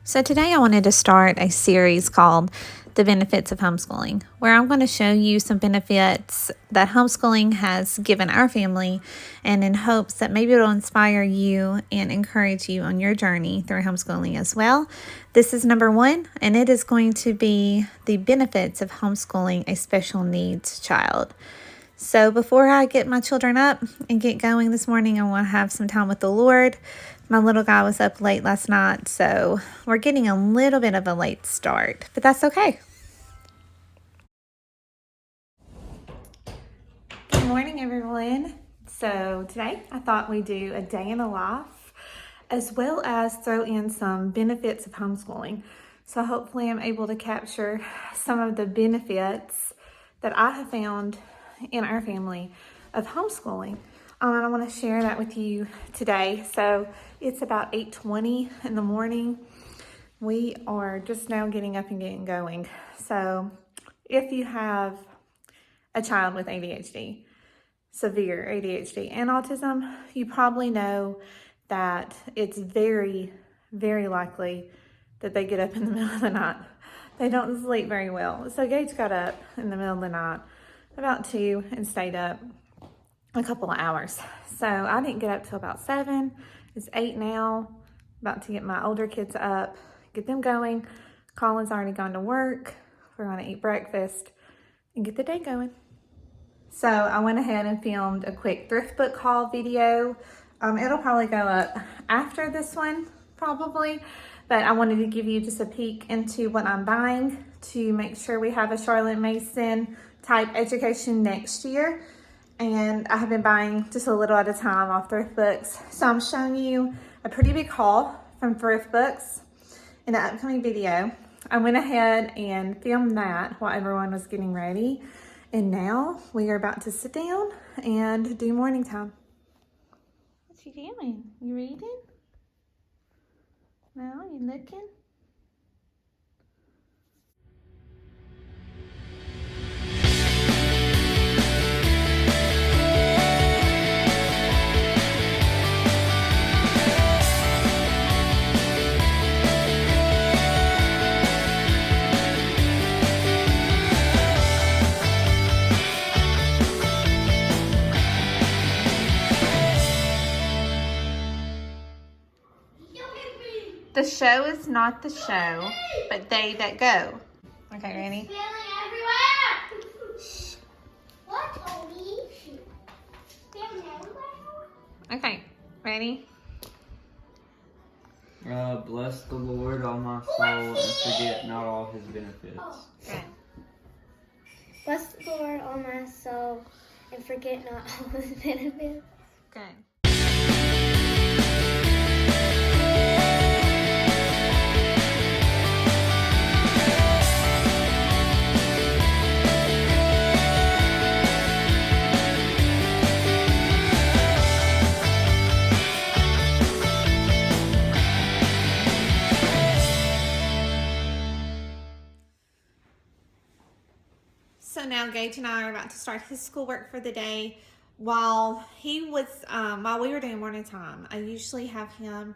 So today I wanted to start a series called The Benefits of Homeschooling, where I'm going to show you some benefits that homeschooling has given our family, and in hopes that maybe it'll inspire you and encourage you on your journey through homeschooling as well. This is number one, and it is going to be the benefits of homeschooling a special needs child. So before I get my children up and get going this morning, I want to have some time with the Lord. My little guy was up late last night, so we're getting a little bit of a late start, but that's okay. Good morning, everyone. So today I thought we'd do a day in the life as well as throw in some benefits of homeschooling. So hopefully I'm able to capture some of the benefits that I have found in our family of homeschooling. And I want to share that with you today. So it's about 8:20 in the morning. We are just now getting up and getting going. So if you have a child with ADHD, severe ADHD and autism, you probably know that it's very, very likely that they get up in the middle of the night. They don't sleep very well. So Gage got up in the middle of the night about 2 and stayed up a couple of hours. So I didn't get up till about 7. It's 8 now. About to get my older kids up, get them going. Colin's already gone to work. We're going to eat breakfast and get the day going. So I went ahead and filmed a quick thrift book haul video. It'll probably go up after this one, probably. But I wanted to give you just a peek into what I'm buying to make sure we have a Charlotte Mason type education next year. And I have been buying just a little at a time off thrift books. So I'm showing you a pretty big haul from thrift books in the upcoming video. I went ahead and filmed that while everyone was getting ready. And now we are about to sit down and do morning time. What you doing? You reading? No, you looking? The show is not the show, but they that go. Okay, ready? Shh. What, Toby? Okay, ready? Bless the Lord, all my soul, and forget not all his benefits. Good. Bless the Lord, all my soul, and forget not all his benefits. Good. So now Gage and I are about to start his schoolwork for the day. While we were doing morning time, I usually have him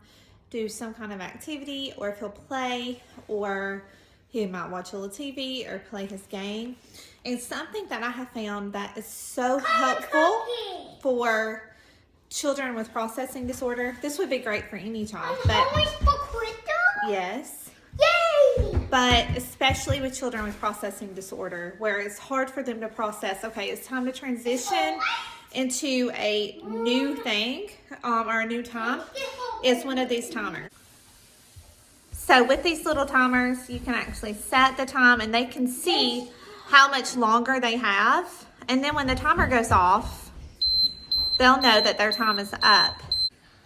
do some kind of activity, or if he'll play, or he might watch a little TV or play his game. And something that I have found that is so helpful for children with processing disorder. This would be great for any child, but yes. Yay! But especially with children with processing disorder, where it's hard for them to process, okay, it's time to transition into a new thing, or a new time, is one of these timers. So with these little timers, you can actually set the time and they can see how much longer they have. And then when the timer goes off, they'll know that their time is up.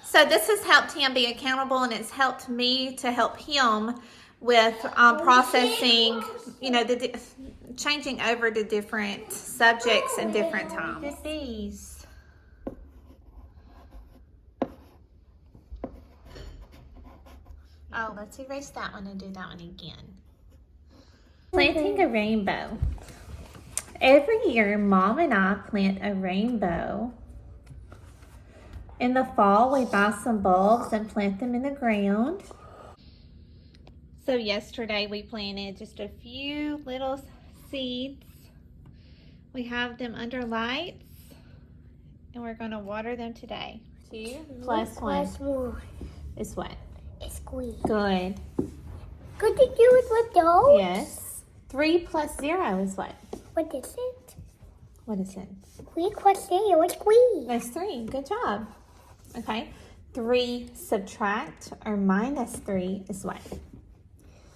So this has helped him be accountable, and it's helped me to help him with processing, changing over to different subjects and different times. These. Oh, let's erase that one and do that one again. Planting a rainbow. Every year, Mom and I plant a rainbow. In the fall, we buy some bulbs and plant them in the ground. So yesterday we planted just a few little seeds. We have them under lights and we're going to water them today. 2 plus 1 is what? It's squeeze. Good. Could you do it with those? Yes. 3 plus 0 is what? What is it? What is it? 3 plus 0 is squeeze. That's 3. Good job. Okay. 3 subtract or minus 3 is what?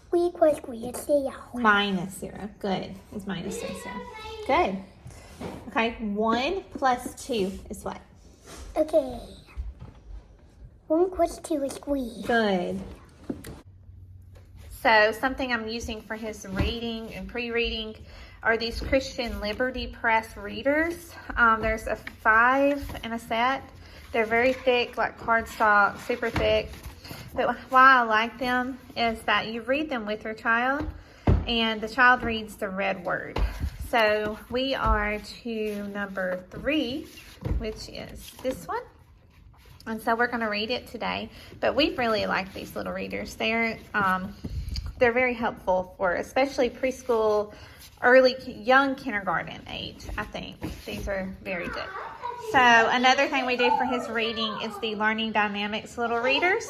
3 plus 3 is 0. Minus 0. Good. It's minus 3, 0. Good. Okay. 1 plus 2 is what? Okay. 1 plus 2 is squeeze. Good. So something I'm using for his reading and pre-reading are these Christian Liberty Press readers. There's a 5 in a set. They're very thick, like cardstock, super thick. But why I like them is that you read them with your child and the child reads the red word. So we are to number 3, which is this one. And so we're going to read it today. But we really like these little readers. They're very helpful for especially preschool, young kindergarten age, I think. These are very good. So another thing we do for his reading is the Learning Dynamics little readers.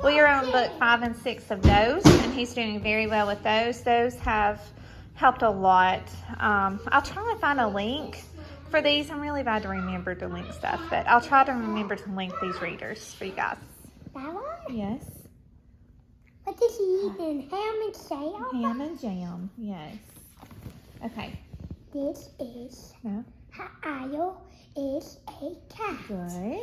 We are on book 5 and 6 of those, and he's doing very well with those. Those have helped a lot. I'll try to find a link for these. I'm really bad to remember to link stuff, but I'll try to remember to link these readers for you guys. That one? Yes. What is he eating? Ham and jam? Ham and jam, yes. Okay. This is No. Ayo is a cat. Good.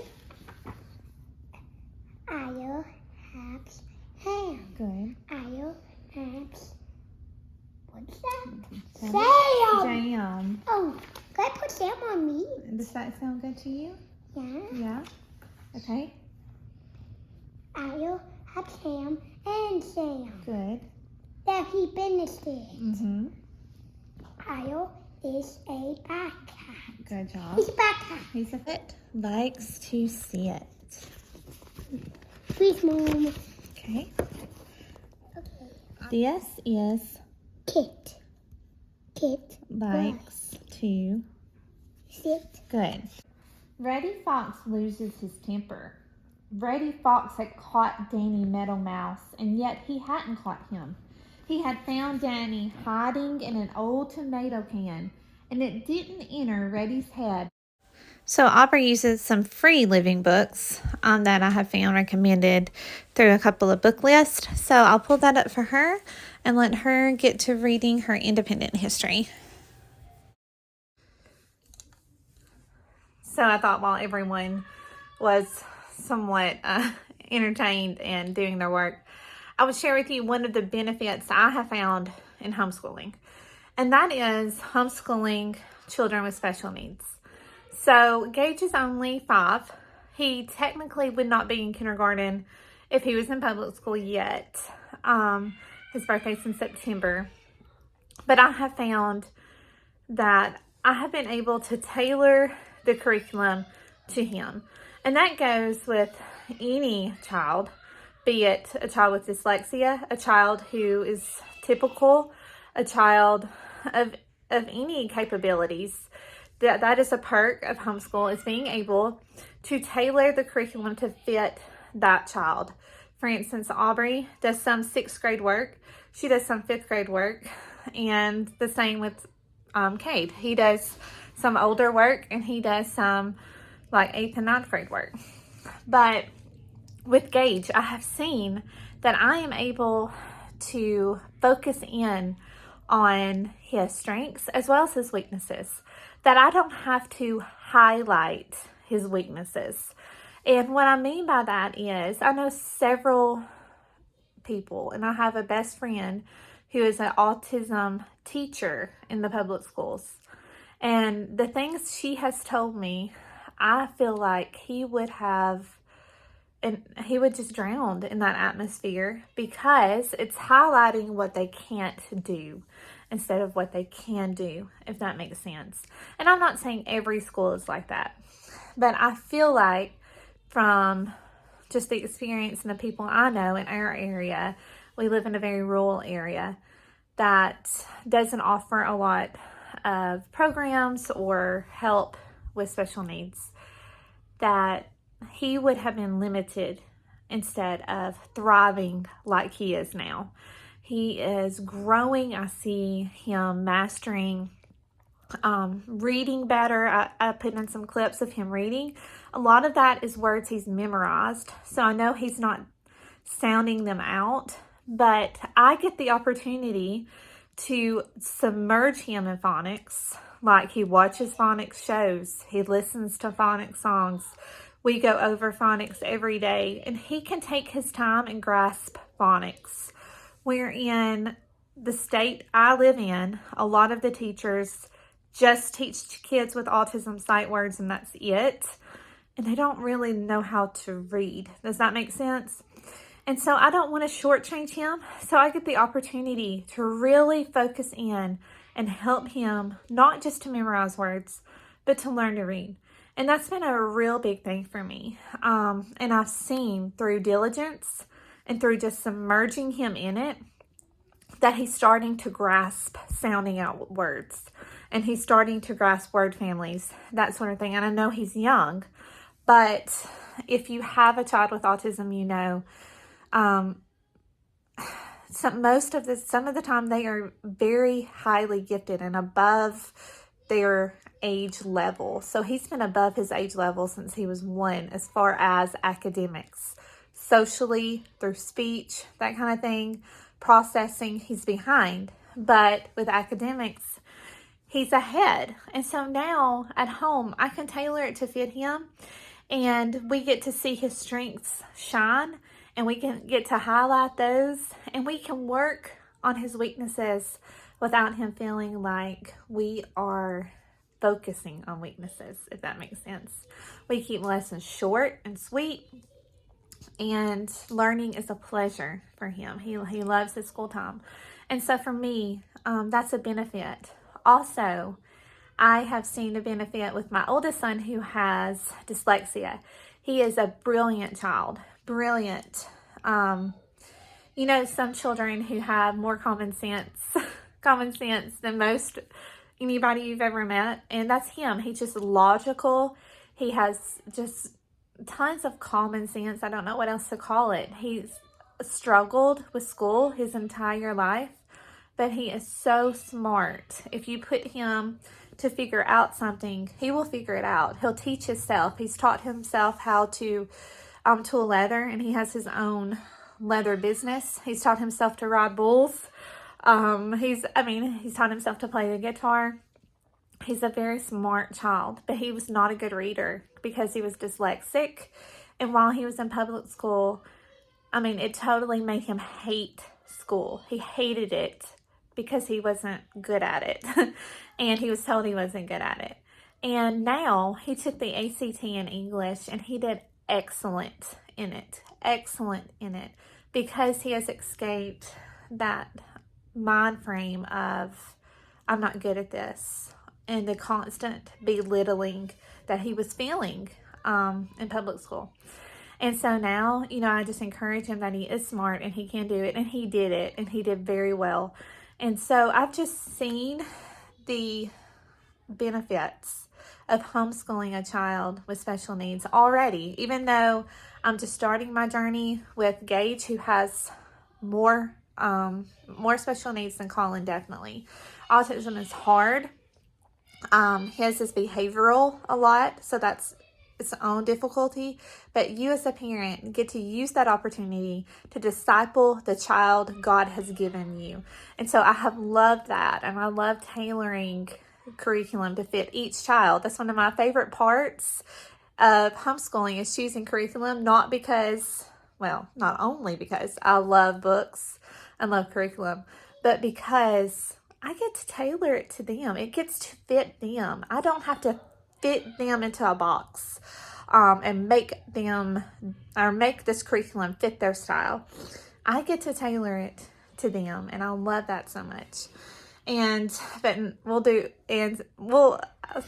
Ayo has ham. Good. Ayo has what's that? Jam. Sam. Jam. Oh, can I put Sam on me? Does that sound good to you? Yeah. Yeah. Okay. Ayo has ham and Sam. Good. That he finished it. Mm-hmm. Ayo is a backpack. Good job. He's a backpack. He's a fit. Likes to sit. Please, Mom. Okay. Okay. This is Kit. Kit. likes to Sit. Good. Reddy Fox loses his temper. Reddy Fox had caught Danny Meadow Mouse, and yet he hadn't caught him. He had found Danny hiding in an old tomato can, and it didn't enter Reddy's head. So Aubrey uses some free living books that I have found recommended through a couple of book lists. So I'll pull that up for her and let her get to reading her independent history. So I thought while everyone was somewhat entertained and doing their work, I would share with you one of the benefits I have found in homeschooling. And that is homeschooling children with special needs. So Gage is only 5. He technically would not be in kindergarten if he was in public school yet. His birthday's in September. But I have found that I have been able to tailor the curriculum to him. And that goes with any child, be it a child with dyslexia, a child who is typical, a child of any capabilities. That is a perk of homeschool, is being able to tailor the curriculum to fit that child. For instance, Aubrey does some 6th grade work. She does some 5th grade work. And the same with Cade. He does some older work and he does some like 8th and 9th grade work. But with Gage, I have seen that I am able to focus in on his strengths as well as his weaknesses, that I don't have to highlight his weaknesses. And what I mean by that is I know several people, and I have a best friend who is an autism teacher in the public schools. And the things she has told me, I feel like he would just drown in that atmosphere because it's highlighting what they can't do instead of what they can do, if that makes sense. And I'm not saying every school is like that, but I feel like from just the experience and the people I know in our area, We live in a very rural area that doesn't offer a lot of programs or help with special needs, that he would have been limited instead of thriving like he is now. He is growing. I see him mastering reading better. I put in some clips of him reading. A lot of that is words he's memorized, so I know he's not sounding them out, but I get the opportunity to submerge him in phonics. Like, he watches phonics shows, he listens to phonics songs. We go over phonics every day, and he can take his time and grasp phonics. Where in the state I live in, a lot of the teachers just teach kids with autism sight words and that's it. And they don't really know how to read. Does that make sense? And so I don't want to shortchange him. So I get the opportunity to really focus in and help him, not just to memorize words, but to learn to read. And that's been a real big thing for me. And I've seen through diligence and through just submerging him in it, that he's starting to grasp sounding out words. And he's starting to grasp word families, that sort of thing. And I know he's young, but if you have a child with autism, you know, some of the time they are very highly gifted and above their age level. So he's been above his age level since he was 1, as far as academics, socially, through speech, that kind of thing, processing, he's behind. But with academics, he's ahead. And so now at home, I can tailor it to fit him, and we get to see his strengths shine, and we can get to highlight those, and we can work on his weaknesses without him feeling like we are focusing on weaknesses, if that makes sense. We keep lessons short and sweet, and learning is a pleasure for him. He loves his school time. And so for me, that's a benefit. Also, I have seen a benefit with my oldest son who has dyslexia. He is a brilliant child, brilliant. You know, some children who have more common sense than most anybody you've ever met, and that's him. He's just logical. He has just tons of common sense. I don't know what else to call it. He's struggled with school his entire life, but he is so smart. If you put him to figure out something, he will figure it out. He'll teach himself. He's taught himself how to tool leather, and he has his own leather business. He's taught himself to ride bulls. He's taught himself to play the guitar. He's a very smart child, but he was not a good reader because he was dyslexic. And while he was in public school, it totally made him hate school. He hated it because he wasn't good at it. And he was told he wasn't good at it. And now he took the ACT in English, and he did excellent in it. Excellent in it. Because he has escaped that mind frame of, I'm not good at this, and the constant belittling that he was feeling in public school. And so now, I just encourage him that he is smart and he can do it, and he did it, and he did very well. And so I've just seen the benefits of homeschooling a child with special needs already, even though I'm just starting my journey with Gage, who has more special needs than Colin, definitely. Autism is hard. His is behavioral a lot, so that's its own difficulty. But you as a parent get to use that opportunity to disciple the child God has given you. And so I have loved that, and I love tailoring curriculum to fit each child. That's one of my favorite parts of homeschooling, is choosing curriculum, not only because I love books and love curriculum, but because I get to tailor it to them. It gets to fit them. I don't have to fit them into a box and make this curriculum fit their style. I get to tailor it to them, and I love that so much. But we'll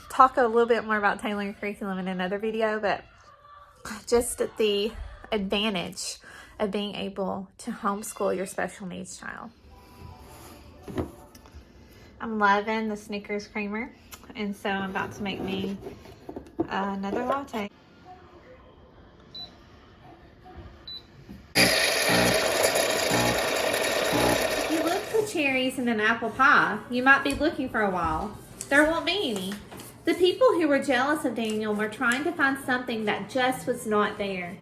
talk a little bit more about tailoring curriculum in another video, but just the advantage of being able to homeschool your special needs child. I'm loving the Snickers creamer, and so I'm about to make me another latte. If you look for cherries in an apple pie, you might be looking for a while. There won't be any. The people who were jealous of Daniel were trying to find something that just was not there.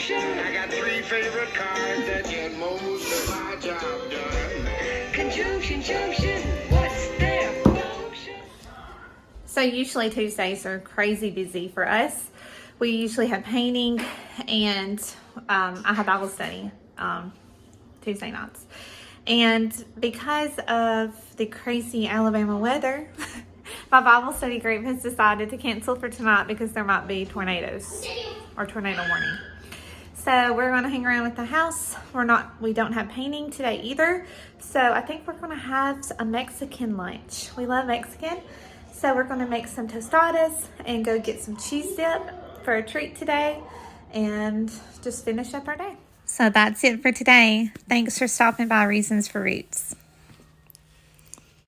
I got 3 favorite cards that get most of my job done. Conjunction, junction, what's their function? So usually Tuesdays are crazy busy for us. We usually have painting, and I have Bible study Tuesday nights. And because of the crazy Alabama weather, my Bible study group has decided to cancel for tonight because there might be tornadoes or tornado warning. So we're going to hang around at the house. We don't have painting today either. So I think we're going to have a Mexican lunch. We love Mexican. So we're going to make some tostadas and go get some cheese dip for a treat today and just finish up our day. So that's it for today. Thanks for stopping by Reasons for Roots.